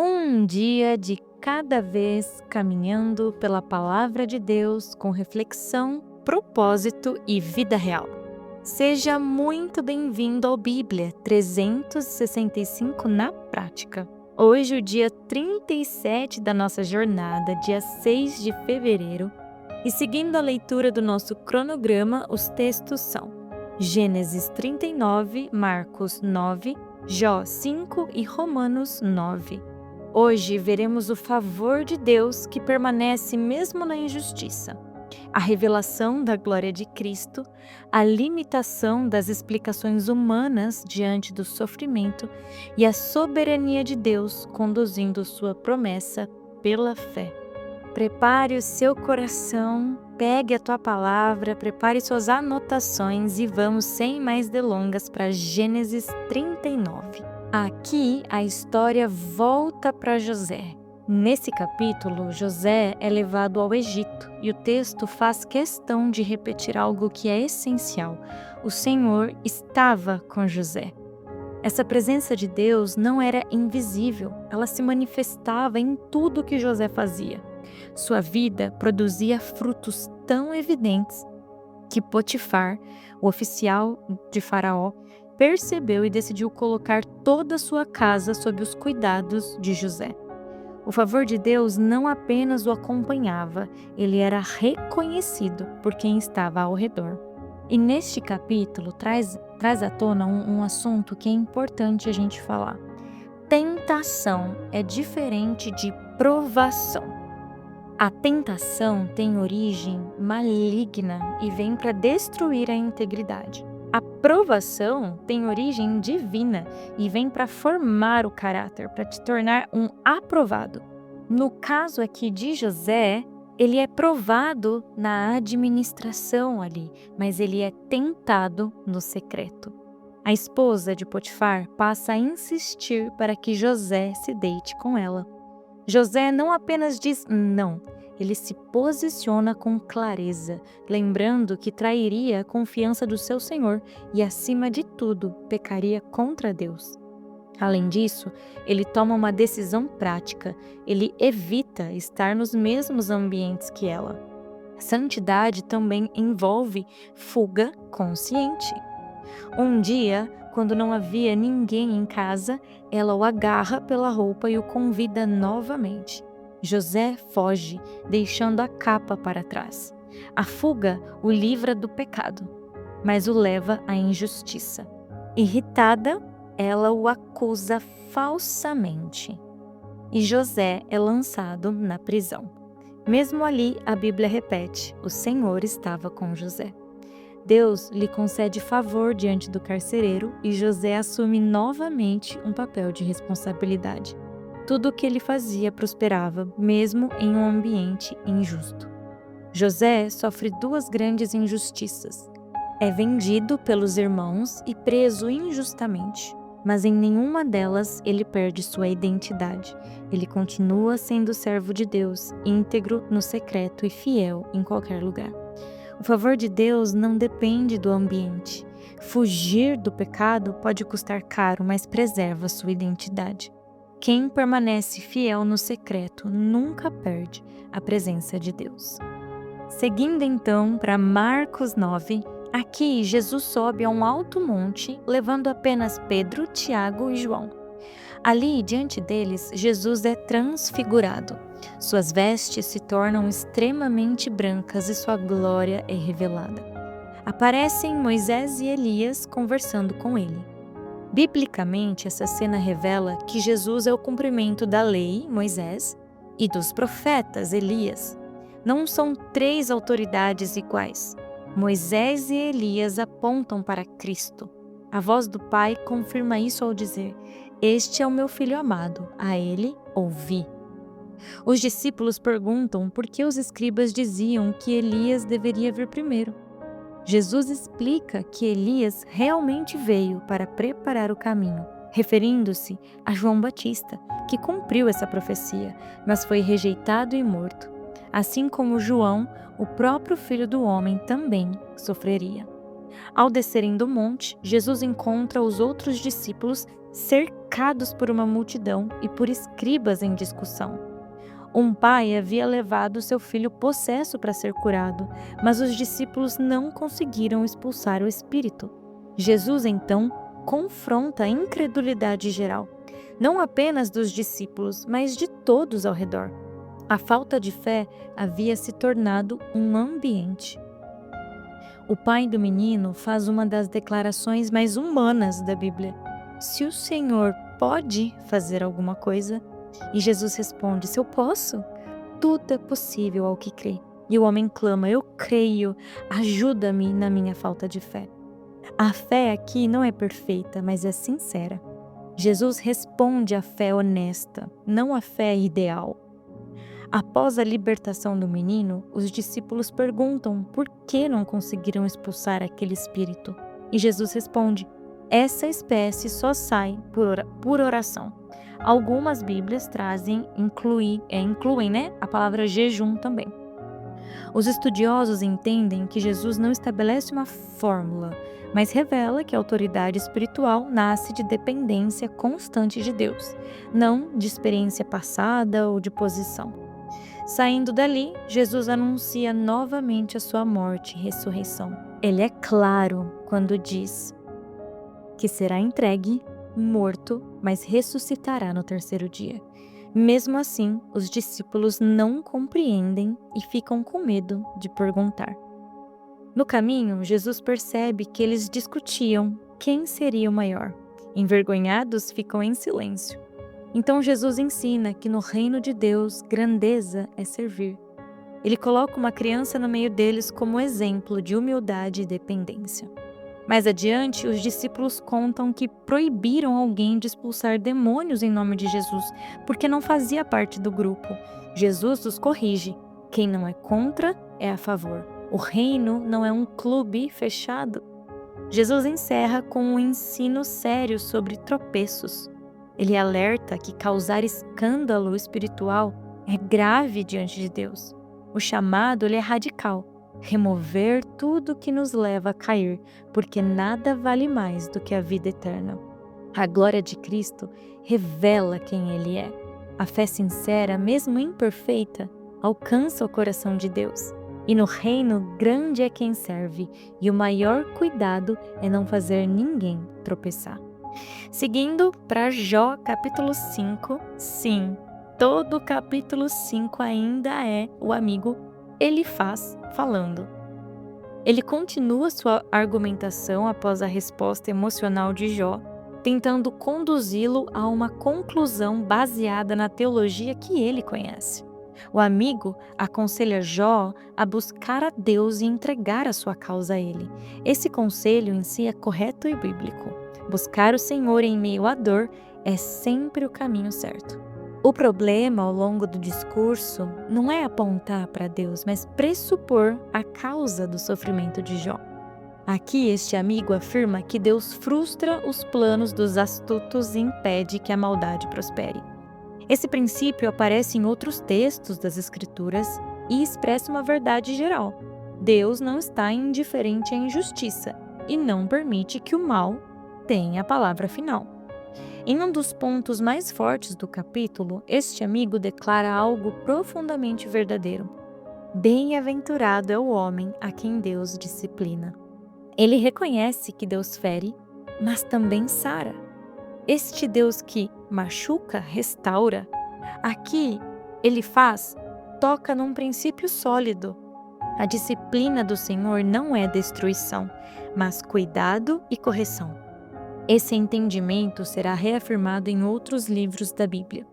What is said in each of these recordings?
Um dia de cada vez caminhando pela palavra de Deus com reflexão, propósito e vida real. Seja muito bem-vindo ao Bíblia 365 na prática. Hoje, o dia 37 da nossa jornada, dia 6 de fevereiro, e seguindo a leitura do nosso cronograma, os textos são Gênesis 39, Marcos 9, Jó 5 e Romanos 9. Hoje veremos o favor de Deus que permanece mesmo na injustiça, a revelação da glória de Cristo, a limitação das explicações humanas diante do sofrimento e a soberania de Deus conduzindo sua promessa pela fé. Prepare o seu coração, pegue a tua palavra, prepare suas anotações e vamos sem mais delongas para Gênesis 39. Aqui a história volta para José. Nesse capítulo, José é levado ao Egito e o texto faz questão de repetir algo que é essencial. O Senhor estava com José. Essa presença de Deus não era invisível, ela se manifestava em tudo que José fazia. Sua vida produzia frutos tão evidentes que Potifar, o oficial de Faraó, percebeu e decidiu colocar toda a sua casa sob os cuidados de José. O favor de Deus não apenas o acompanhava, ele era reconhecido por quem estava ao redor. E neste capítulo traz à tona um assunto que é importante a gente falar. Tentação é diferente de provação. A tentação tem origem maligna e vem para destruir a integridade. A provação tem origem divina e vem para formar o caráter, para te tornar um aprovado. No caso aqui de José, ele é provado na administração ali, mas ele é tentado no secreto. A esposa de Potifar passa a insistir para que José se deite com ela. José não apenas diz não, ele se posiciona com clareza, lembrando que trairia a confiança do seu senhor e, acima de tudo, pecaria contra Deus. Além disso, ele toma uma decisão prática, ele evita estar nos mesmos ambientes que ela. Santidade também envolve fuga consciente. Um dia, quando não havia ninguém em casa, ela o agarra pela roupa e o convida novamente. José foge, deixando a capa para trás. A fuga o livra do pecado, mas o leva à injustiça. Irritada, ela o acusa falsamente. E José é lançado na prisão. Mesmo ali, a Bíblia repete: o Senhor estava com José. Deus lhe concede favor diante do carcereiro e José assume novamente um papel de responsabilidade. Tudo o que ele fazia prosperava, mesmo em um ambiente injusto. José sofre duas grandes injustiças. É vendido pelos irmãos e preso injustamente, mas em nenhuma delas ele perde sua identidade. Ele continua sendo servo de Deus, íntegro no secreto e fiel em qualquer lugar. O favor de Deus não depende do ambiente. Fugir do pecado pode custar caro, mas preserva sua identidade. Quem permanece fiel no secreto nunca perde a presença de Deus. Seguindo então para Marcos 9, aqui Jesus sobe a um alto monte, levando apenas Pedro, Tiago e João. Ali, diante deles, Jesus é transfigurado. Suas vestes se tornam extremamente brancas e sua glória é revelada. Aparecem Moisés e Elias conversando com ele. Biblicamente, essa cena revela que Jesus é o cumprimento da lei, Moisés, e dos profetas, Elias. Não são três autoridades iguais. Moisés e Elias apontam para Cristo. A voz do Pai confirma isso ao dizer: "Este é o meu filho amado, a ele ouvi." Os discípulos perguntam por que os escribas diziam que Elias deveria vir primeiro. Jesus explica que Elias realmente veio para preparar o caminho, referindo-se a João Batista, que cumpriu essa profecia, mas foi rejeitado e morto. Assim como João, o próprio Filho do Homem também sofreria. Ao descerem do monte, Jesus encontra os outros discípulos cercados por uma multidão e por escribas em discussão. Um pai havia levado seu filho possesso para ser curado, mas os discípulos não conseguiram expulsar o espírito. Jesus, então, confronta a incredulidade geral, não apenas dos discípulos, mas de todos ao redor. A falta de fé havia se tornado um ambiente. O pai do menino faz uma das declarações mais humanas da Bíblia: "Se o Senhor pode fazer alguma coisa?" E Jesus responde: "Se eu posso, tudo é possível ao que crê." E o homem clama: "Eu creio, ajuda-me na minha falta de fé." A fé aqui não é perfeita, mas é sincera. Jesus responde à fé honesta, não à fé ideal. Após a libertação do menino, os discípulos perguntam por que não conseguiram expulsar aquele espírito. E Jesus responde: "Essa espécie só sai por oração." Algumas Bíblias incluem, a palavra jejum também. Os estudiosos entendem que Jesus não estabelece uma fórmula, mas revela que a autoridade espiritual nasce de dependência constante de Deus, não de experiência passada ou de posição. Saindo dali, Jesus anuncia novamente a sua morte e ressurreição. Ele é claro quando diz que será entregue, morto, mas ressuscitará no terceiro dia. Mesmo assim, os discípulos não compreendem e ficam com medo de perguntar. No caminho, Jesus percebe que eles discutiam quem seria o maior. Envergonhados, ficam em silêncio. Então Jesus ensina que no reino de Deus, grandeza é servir. Ele coloca uma criança no meio deles como exemplo de humildade e dependência. Mais adiante, os discípulos contam que proibiram alguém de expulsar demônios em nome de Jesus, porque não fazia parte do grupo. Jesus os corrige: quem não é contra, é a favor. O reino não é um clube fechado. Jesus encerra com um ensino sério sobre tropeços. Ele alerta que causar escândalo espiritual é grave diante de Deus. O chamado é radical: remover tudo que nos leva a cair, porque nada vale mais do que a vida eterna. A glória de Cristo revela quem Ele é. A fé sincera, mesmo imperfeita, alcança o coração de Deus. E no reino, grande é quem serve, e o maior cuidado é não fazer ninguém tropeçar. Seguindo para Jó, capítulo 5, sim, todo o capítulo 5 ainda é o amigo Elifaz falando. Ele continua sua argumentação após a resposta emocional de Jó, tentando conduzi-lo a uma conclusão baseada na teologia que ele conhece. O amigo aconselha Jó a buscar a Deus e entregar a sua causa a ele. Esse conselho em si é correto e bíblico. Buscar o Senhor em meio à dor é sempre o caminho certo. O problema ao longo do discurso não é apontar para Deus, mas pressupor a causa do sofrimento de Jó. Aqui este amigo afirma que Deus frustra os planos dos astutos e impede que a maldade prospere. Esse princípio aparece em outros textos das Escrituras e expressa uma verdade geral. Deus não está indiferente à injustiça e não permite que o mal tenha a palavra final. Em um dos pontos mais fortes do capítulo, este amigo declara algo profundamente verdadeiro: bem-aventurado é o homem a quem Deus disciplina. Ele reconhece que Deus fere, mas também sara. Este Deus que machuca, restaura. Aqui, Elifaz toca num princípio sólido. A disciplina do Senhor não é destruição, mas cuidado e correção. Esse entendimento será reafirmado em outros livros da Bíblia.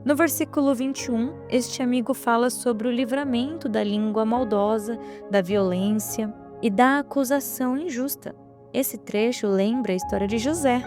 No versículo 21, este amigo fala sobre o livramento da língua maldosa, da violência e da acusação injusta. Esse trecho lembra a história de José,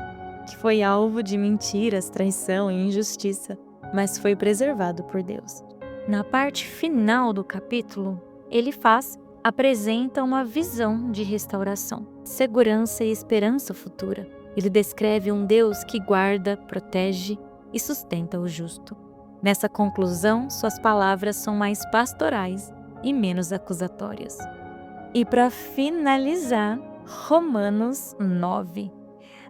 que foi alvo de mentiras, traição e injustiça, mas foi preservado por Deus. Na parte final do capítulo, Elifaz apresenta uma visão de restauração, segurança e esperança futura. Ele descreve um Deus que guarda, protege e sustenta o justo. Nessa conclusão, suas palavras são mais pastorais e menos acusatórias. E para finalizar, Romanos 9.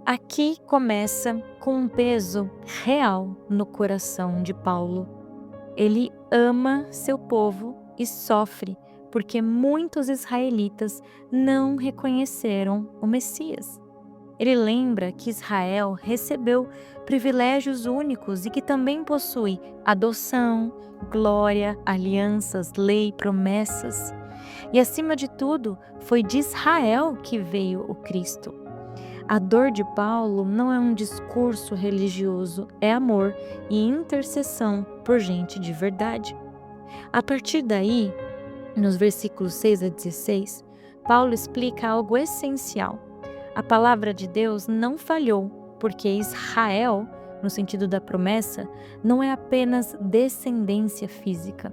Aqui começa com um peso real no coração de Paulo. Ele ama seu povo e sofre porque muitos israelitas não reconheceram o Messias. Ele lembra que Israel recebeu privilégios únicos e que também possui adoção, glória, alianças, lei, promessas. E acima de tudo, foi de Israel que veio o Cristo. A dor de Paulo não é um discurso religioso, é amor e intercessão por gente de verdade. A partir daí, nos versículos 6 a 16, Paulo explica algo essencial. A palavra de Deus não falhou, porque Israel, no sentido da promessa, não é apenas descendência física.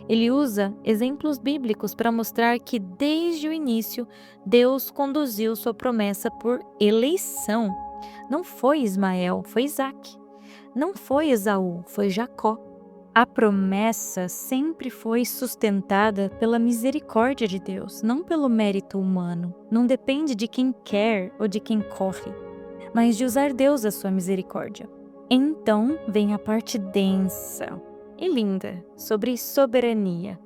Ele usa exemplos bíblicos para mostrar que desde o início Deus conduziu sua promessa por eleição. Não foi Ismael, foi Isaque. Não foi Esaú, foi Jacó. A promessa sempre foi sustentada pela misericórdia de Deus, não pelo mérito humano. Não depende de quem quer ou de quem corre, mas de usar Deus a sua misericórdia. Então vem a parte densa e linda sobre soberania.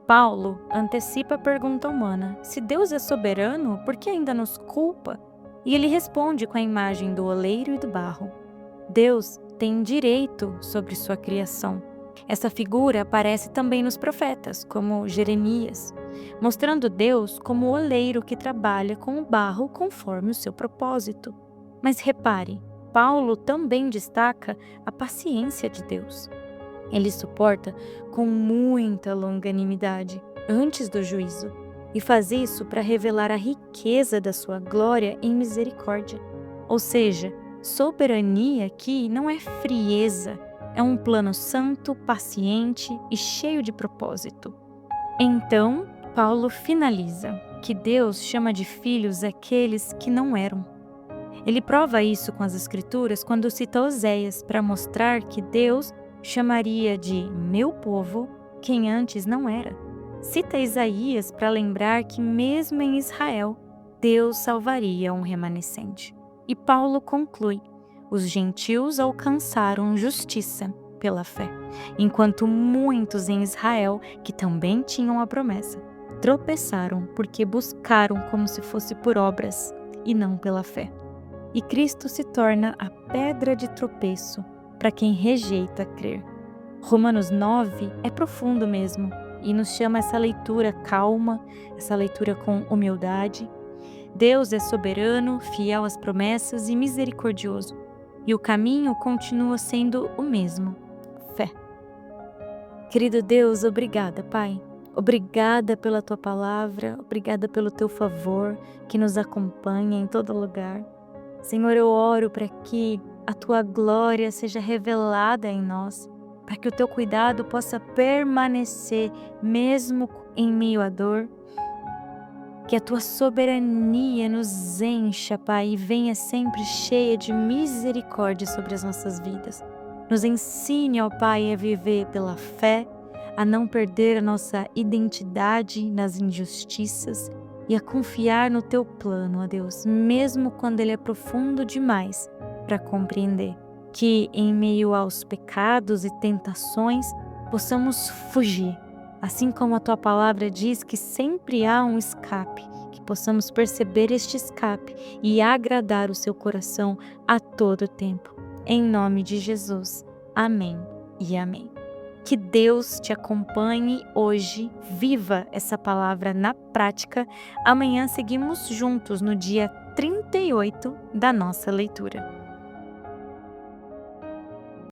Paulo antecipa a pergunta humana: se Deus é soberano, por que ainda nos culpa? E ele responde com a imagem do oleiro e do barro. Deus tem direito sobre sua criação. Essa figura aparece também nos profetas, como Jeremias, mostrando Deus como o oleiro que trabalha com o barro conforme o seu propósito. Mas repare, Paulo também destaca a paciência de Deus. Ele suporta com muita longanimidade antes do juízo e faz isso para revelar a riqueza da sua glória em misericórdia. Ou seja, soberania aqui não é frieza, é um plano santo, paciente e cheio de propósito. Então, Paulo finaliza que Deus chama de filhos aqueles que não eram. Ele prova isso com as Escrituras quando cita Oséias para mostrar que Deus chamaria de meu povo quem antes não era. Cita Isaías para lembrar que mesmo em Israel, Deus salvaria um remanescente. E Paulo conclui: os gentios alcançaram justiça pela fé, enquanto muitos em Israel, que também tinham a promessa, tropeçaram porque buscaram como se fosse por obras e não pela fé. E Cristo se torna a pedra de tropeço para quem rejeita crer. Romanos 9 é profundo mesmo e nos chama essa leitura calma, essa leitura com humildade. Deus é soberano, fiel às promessas e misericordioso. E o caminho continua sendo o mesmo: fé. Querido Deus, obrigada, Pai. Obrigada pela Tua palavra, obrigada pelo Teu favor que nos acompanha em todo lugar. Senhor, eu oro para que a Tua glória seja revelada em nós, para que o Teu cuidado possa permanecer mesmo em meio à dor. Que a Tua soberania nos encha, Pai, e venha sempre cheia de misericórdia sobre as nossas vidas. Nos ensine, ó Pai, a viver pela fé, a não perder a nossa identidade nas injustiças e a confiar no Teu plano, ó Deus, mesmo quando ele é profundo demais para compreender. Que em meio aos pecados e tentações possamos fugir. Assim como a Tua palavra diz que sempre há um escape, que possamos perceber este escape e agradar o Seu coração a todo tempo. Em nome de Jesus. Amém e amém. Que Deus te acompanhe hoje, viva essa palavra na prática. Amanhã seguimos juntos no dia 38 da nossa leitura.